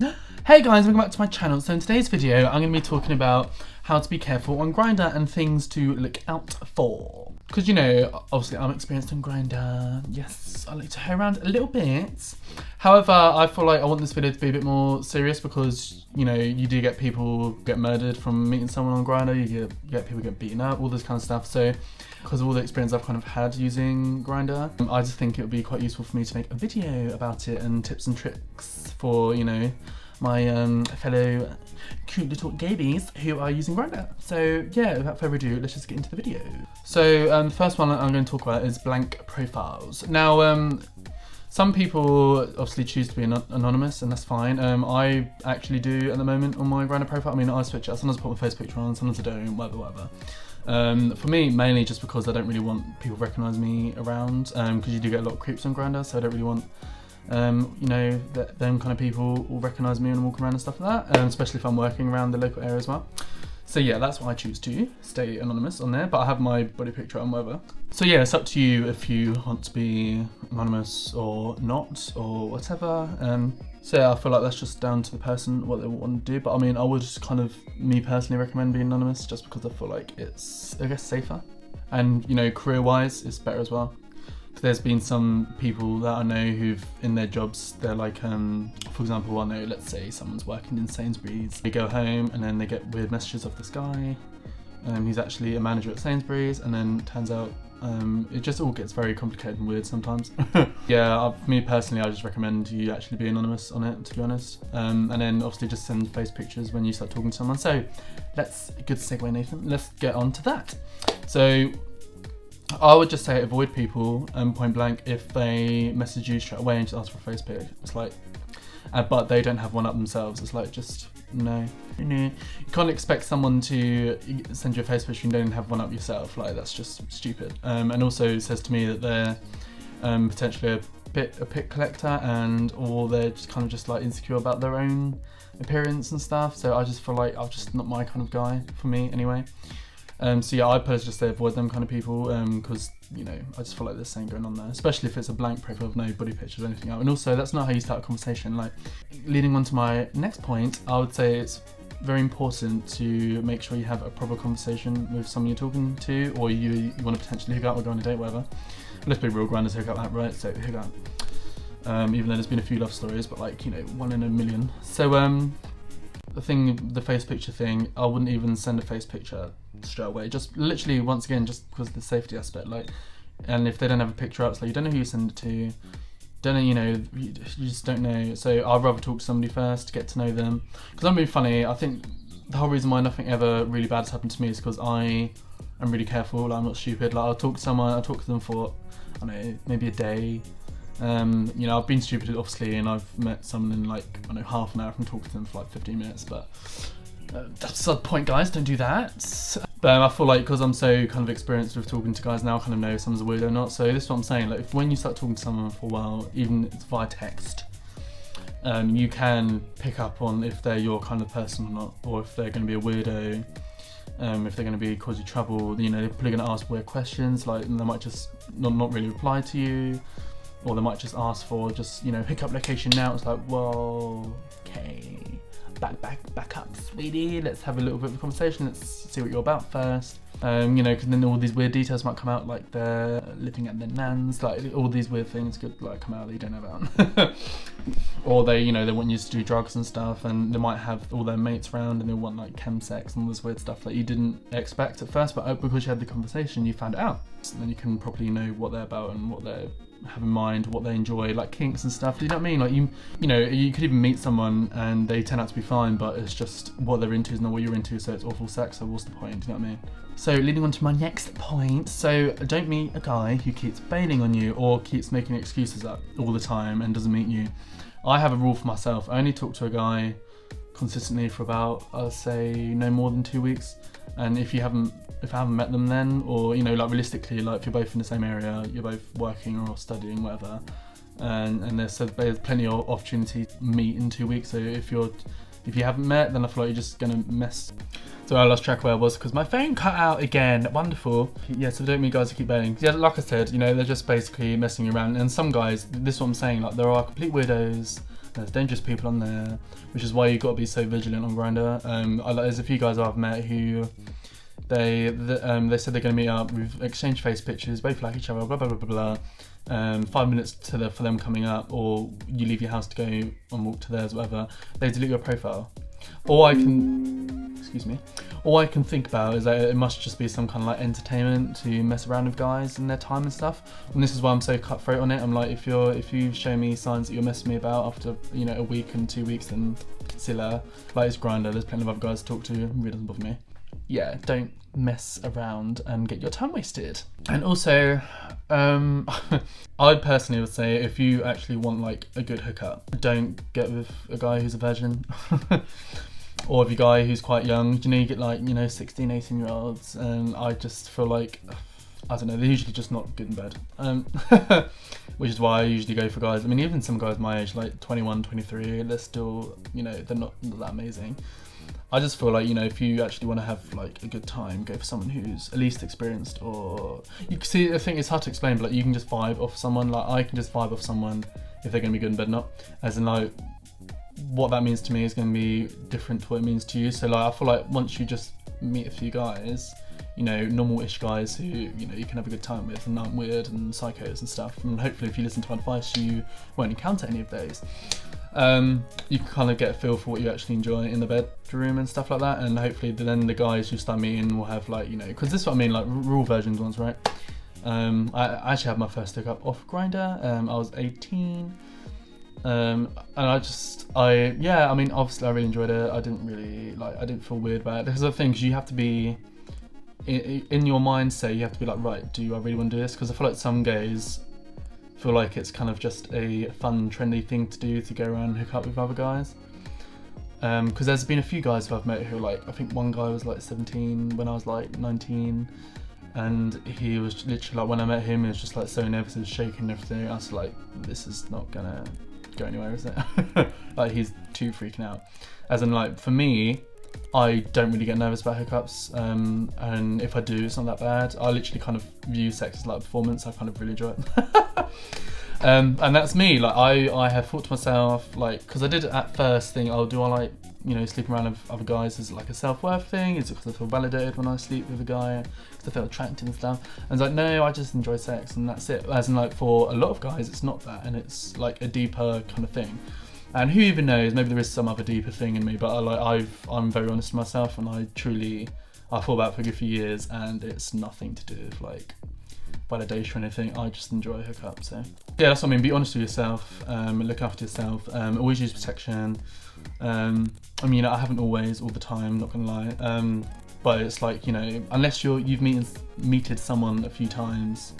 Hey guys, welcome back to my channel. So in today's video, I'm going to be talking about how to be careful on Grindr and things to look out for. Because, you know, obviously I'm experienced on Grindr. Yes, I like to hang around a little bit. However, I feel like I want this video to be a bit more serious because, you know, you do get people get murdered from meeting someone on Grindr. You get people get beaten up, all this kind of stuff. So because of all the experience I've kind of had using Grindr, I just think it would be quite useful for me to make a video about it and tips and tricks for, you know, my fellow cute little gabies who are using Grindr. So yeah, without further ado, let's just get into the video. So the first one I'm going to talk about is blank profiles. Now, some people obviously choose to be anonymous, and that's fine. I actually do at the moment on my Grindr profile. I mean, I switch out. Sometimes I put my face picture on, sometimes I don't, whatever. For me, mainly just because I don't really want people to recognise me around, because you do get a lot of creeps on Grindr, so I don't really want you know, them kind of people will recognise me when I'm walking around and stuff like that, especially if I'm working around the local area as well. So yeah, that's why I choose to stay anonymous on there, but I have my body picture on whatever. So yeah, it's up to you if you want to be anonymous or not, or whatever. So yeah, I feel like that's just down to the person, what they want to do, but I mean, I would just kind of, me personally, recommend being anonymous just because I feel like it's, I guess, safer. And, you know, career-wise, it's better as well. There's been some people that I know who've, in their jobs, they're like, for example, I know, let's say someone's working in Sainsbury's. They go home and then they get weird messages off this guy. He's actually a manager at Sainsbury's, and then it turns out it just all gets very complicated and weird sometimes. Yeah, for me personally, I just recommend you actually be anonymous on it, to be honest. And then obviously just send face pictures when you start talking to someone. So good segue, Nathan. Let's get on to that. So I would just say avoid people point blank if they message you straight away and just ask for a face pic. It's like, but they don't have one up themselves. It's like, just no. You can't expect someone to send you a face picture and don't have one up yourself. Like, that's just stupid. And also it says to me that they're potentially a pic collector, or they're just kind of just like insecure about their own appearance and stuff. So I just feel like I'm just not my kind of guy, for me anyway. So yeah, I personally just say avoid them kind of people, because, you know, I just feel like there's something going on there, especially if it's a blank profile with no body pictures or anything else. And also, that's not how you start a conversation. Like, leading on to my next point, I would say it's very important to make sure you have a proper conversation with someone you're talking to, or you want to potentially hook up or go on a date, whatever. Let's be real, Grindr's hook up app, right? So hook up. Even though there's been a few love stories, but like, you know, 1 in a million. So the face picture thing, I wouldn't even send a face picture straight away. Just literally, once again, just because of the safety aspect. Like, and if they don't have a picture up, it's like, you don't know who you send it to, don't know, you know, you just don't know. So I'd rather talk to somebody first to get to know them. Because I'm being funny, I think the whole reason why nothing ever really bad has happened to me is because I am really careful. Like, I'm not stupid. Like, I'll talk to someone, I'll talk to them for, I don't know, maybe a day. You know, I've been stupid obviously, and I've met someone in like, I don't know, half an hour from talking to them for like 15 minutes, but that's the point, guys, don't do that. But I feel like because I'm so kind of experienced with talking to guys now, I kind of know if someone's a weirdo or not. So this is what I'm saying, like, when you start talking to someone for a while, even if it's via text, you can pick up on if they're your kind of person or not, or if they're going to be a weirdo, if they're going to be cause you trouble. You know, they're probably going to ask weird questions, like, and they might just not really reply to you. Or they might just ask for just, you know, pick up location now. It's like, whoa, okay, back up, sweetie. Let's have a little bit of a conversation. Let's see what you're about first. You know, because then all these weird details might come out, like they're living at their nan's, like all these weird things could like come out that you don't know about. Or they, you know, they want you to do drugs and stuff, and they might have all their mates around and they want like chemsex and all this weird stuff that you didn't expect at first, but because you had the conversation, you found it out. So then you can properly know what they're about and what they have in mind, what they enjoy, like kinks and stuff. Do you know what I mean? Like, you know, you could even meet someone and they turn out to be fine, but it's just what they're into is not what you're into, so it's awful sex, so what's the point? Do you know what I mean? So leading on to my next point, so don't meet a guy who keeps bailing on you or keeps making excuses up all the time and doesn't meet you. I have a rule for myself. I only talk to a guy consistently for about, I'll say, no more than 2 weeks. And if I haven't met them then, or, you know, like realistically, like if you're both in the same area, you're both working or studying, whatever, and there's plenty of opportunity to meet in 2 weeks. So if you haven't met, then I feel like you're just gonna mess. So I lost track of where I was because my phone cut out again. Wonderful. Yeah, so don't meet guys who keep bailing. Yeah, like I said, you know, they're just basically messing around. And some guys, this is what I'm saying, like there are complete weirdos There's dangerous people on there, which is why you've got to be so vigilant on Grindr. There's a few guys I've met who they said they're going to meet up. We've exchanged face pictures, both like each other, blah blah blah blah blah. 5 minutes for them coming up, or you leave your house to go and walk to theirs, whatever. They delete your profile. All I can think about is that it must just be some kind of like entertainment to mess around with guys and their time and stuff. And this is why I'm so cutthroat on it. I'm like, if you show me signs that you're messing me about after a week and 2 weeks, then see you later. Like, it's Grindr. There's plenty of other guys to talk to. It really doesn't bother me. Yeah, don't mess around and get your time wasted. And also, I personally would say, if you actually want like a good hookup, don't get with a guy who's a virgin. Or with a guy who's quite young. You get like 16, 18 year olds, and I just feel like, I don't know, they're usually just not good in bed. Which is why I usually go for guys. I mean, even some guys my age, like 21, 23, they're still, they're not that amazing. I just feel like, if you actually want to have like a good time, go for someone who's at least experienced, or you can see, I think it's hard to explain, but like you can just vibe off someone. Like, I can just vibe off someone if they're going to be good in bed or not. As in, like, what that means to me is going to be different to what it means to you. So like, I feel like once you just meet a few guys, normal-ish guys who, you can have a good time with and aren't weird and psychos and stuff, and hopefully if you listen to my advice, you won't encounter any of those. You can kind of get a feel for what you actually enjoy in the bedroom and stuff like that, and hopefully then the guys you start meeting will have like, because this is what I mean, like raw versions ones, right? I actually had my first hookup off Grindr. I was 18. And obviously I really enjoyed it. I didn't feel weird about it. There's other things you have to be in your mindset. You have to be like, right, do I really want to do this? Because I feel like some gays feel like it's kind of just a fun, trendy thing to do, to go around and hook up with other guys. Because there's been a few guys who I've met who, like, I think one guy was like 17 when I was like 19, and he was literally like, when I met him, he was just like so nervous and shaking and everything. I was like, this is not gonna go anywhere, is it? Like, he's too freaking out. As in, like, for me, I don't really get nervous about hookups, and if I do, it's not that bad. I literally kind of view sex as like a performance. I kind of really enjoy it. And that's me. Like, I have thought to myself, like, because I did at first think, oh, do I like, sleeping around with other guys? Is it like a self-worth thing? Is it because I feel validated when I sleep with a guy, because I feel attracted and stuff? And it's like, no, I just enjoy sex and that's it. As in, like, for a lot of guys, it's not that, and it's like a deeper kind of thing. And who even knows, maybe there is some other deeper thing in me, but I'm very honest with myself, and I thought about it for a good few years, and it's nothing to do with like validation or anything. I just enjoy hookups. So yeah, that's what I mean. Be honest with yourself, look after yourself, always use protection. I mean, I haven't always, all the time, not gonna lie, but it's like, unless you've meted someone a few times,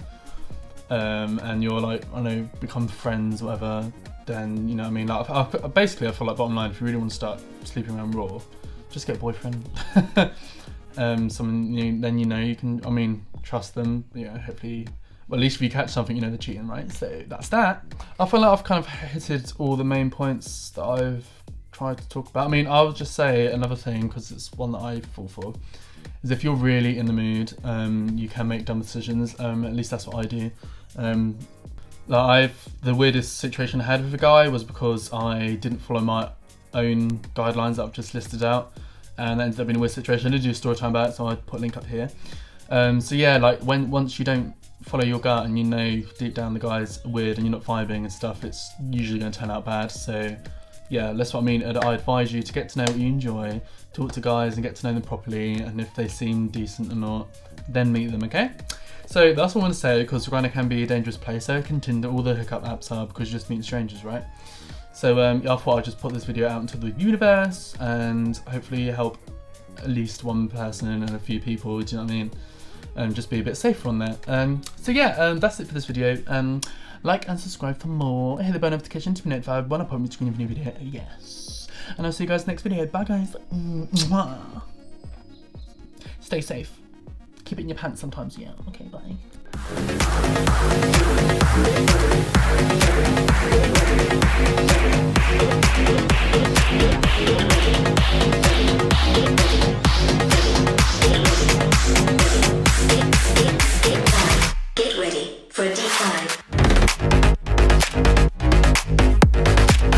and you're like, I don't know, become friends or whatever, then, I mean, like, basically I feel like, bottom line, if you really want to start sleeping around raw, just get a boyfriend. Someone then you can, I mean, trust them, hopefully, well, at least if you catch something, they're cheating, right? So that's that. I feel like I've kind of hit all the main points that I've tried to talk about. I mean, I'll just say another thing, because it's one that I fall for, is if you're really in the mood, you can make dumb decisions. At least that's what I do. The weirdest situation I had with a guy was because I didn't follow my own guidelines that I've just listed out, and that ended up being a weird situation. I did do a story time about it, so I put a link up here. So yeah, like, once you don't follow your gut and deep down the guy's weird and you're not vibing and stuff, it's usually going to turn out bad. So yeah, that's what I mean. I advise you to get to know what you enjoy, talk to guys and get to know them properly, and if they seem decent or not, then meet them, okay? So that's what I want to say, because Grindr can be a dangerous place. So can Tinder, all the hookup apps are, because you just meet strangers, right? So I thought I'd just put this video out into the universe and hopefully help at least one person and a few people, do you know what I mean? And just be a bit safer on there. So yeah, that's it for this video. Like and subscribe for more. Hit the bell notification to be notified when I put my screen of a new video. Yes. And I'll see you guys next video. Bye guys. Mwah. Stay safe. Keep it in your pants sometimes, yeah. Okay, bye.